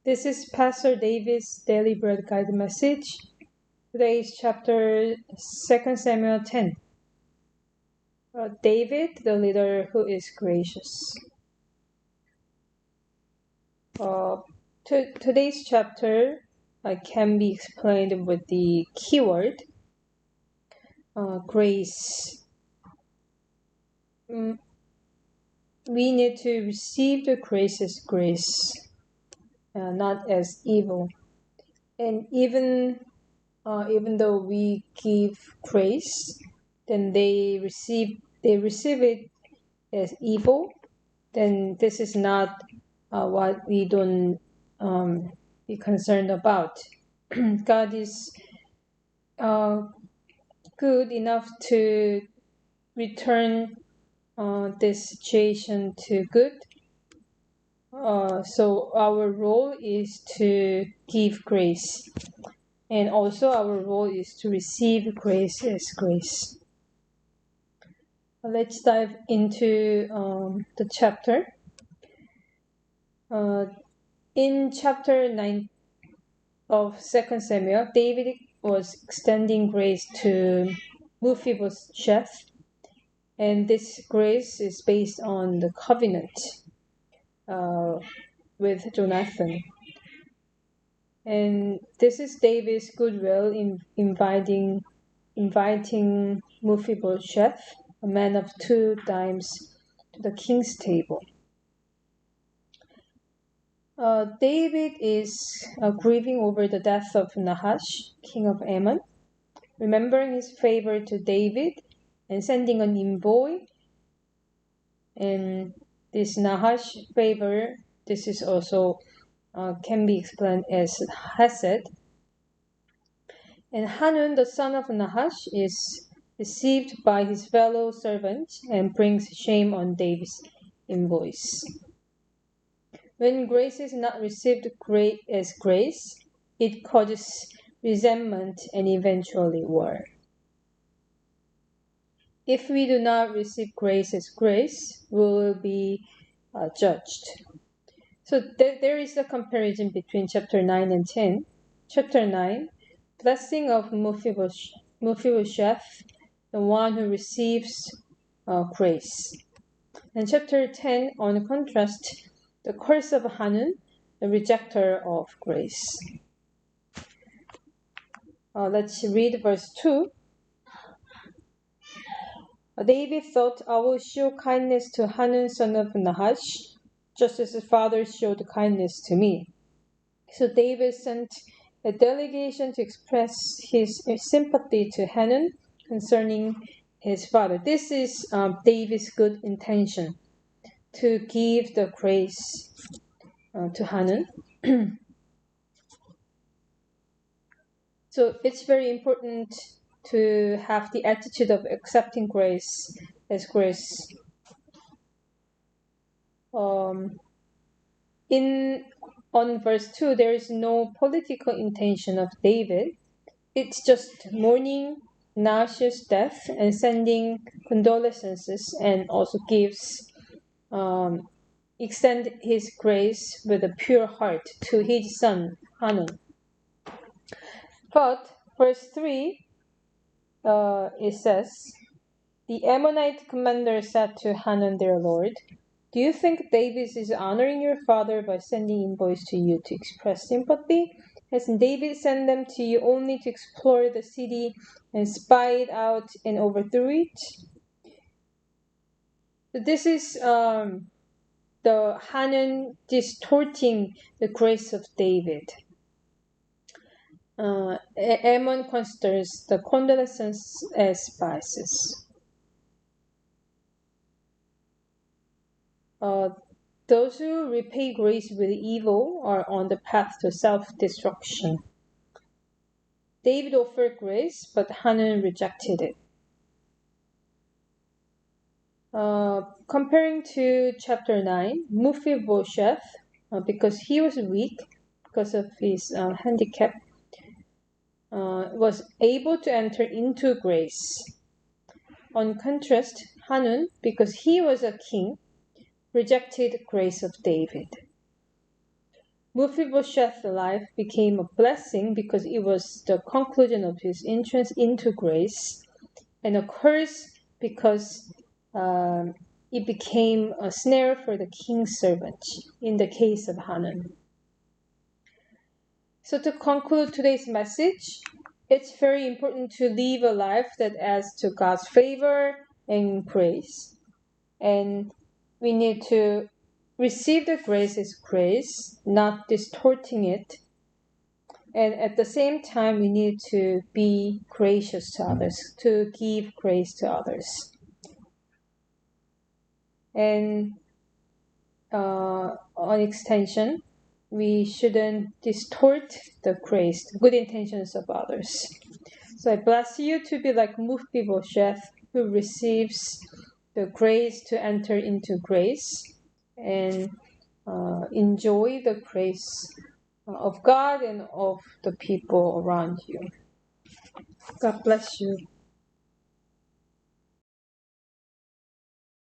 This is Pastor David's Daily Bread Guide message. Today is chapter 2 Samuel 10. David, the leader who is gracious. Today's chapter can be explained with the keyword grace. We need to receive the grace as grace, not as evil. And even though we give grace, then they receive it as evil, then this is not what we don't be concerned about. God is good enough to return this situation to good. So our role is to give grace. And also our role is to receive grace as grace. Let's dive into the chapter. In chapter 9 of 2 Samuel, David was extending grace to Mephibosheth, and this grace is based on the covenant with Jonathan. And this is David's goodwill in inviting Mephibosheth, a man of 2 dimes, to the king's table. David is grieving over the death of Nahash, king of Ammon, remembering his favor to David and sending an envoy. And this Nahash favor, this is also can be explained as Hesed. And Hanun, the son of Nahash, is received by his fellow servants and brings shame on David's envoys. When grace is not received as grace, it causes resentment and eventually war. If we do not receive grace as grace, we will be judged. So there is a comparison between chapter 9 and 10. Chapter 9, blessing of Mephibosheth, the one who receives grace. And chapter 10, on contrast, the curse of Hanun, the rejecter of grace. Let's read verse 2. David thought, I will show kindness to Hanun, son of Nahash, just as his father showed kindness to me. So David sent a delegation to express his sympathy to Hanun concerning his father. This is David's good intention, to give the grace to Hanun. So it's very important to have the attitude of accepting grace as grace. On verse 2, there is no political intention of David. It's just mourning Nahash's death and sending condolences, and also extend his grace with a pure heart to his son Hanun. But verse 3, it says, the Ammonite commander said to Hanun their lord, do you think David is honoring your father by sending envoys to you to express sympathy? Has David sent them to you only to explore the city and spy it out and overthrow it? So this is the Hanun distorting the grace of David. Ammon considers the condolences as biases. Those who repay grace with evil are on the path to self-destruction. David offered grace, but Hanun rejected it. Comparing to chapter 9, Mephibosheth, because he was weak, because of his handicap, was able to enter into grace. On contrast, Hanun, because he was a king, rejected grace of David. Mephibosheth's life became a blessing because it was the conclusion of his entrance into grace, and a curse because it became a snare for the king's servant in the case of Hanun. So to conclude today's message, it's very important to live a life that adds to God's favor and grace. And we need to receive the grace as grace, not distorting it. And at the same time, we need to be gracious to others, to give grace to others. And on extension, we shouldn't distort the grace, the good intentions of others. So I bless you to be like Mephibosheth, who receives the grace to enter into grace and enjoy the grace of God and of the people around you. God bless you.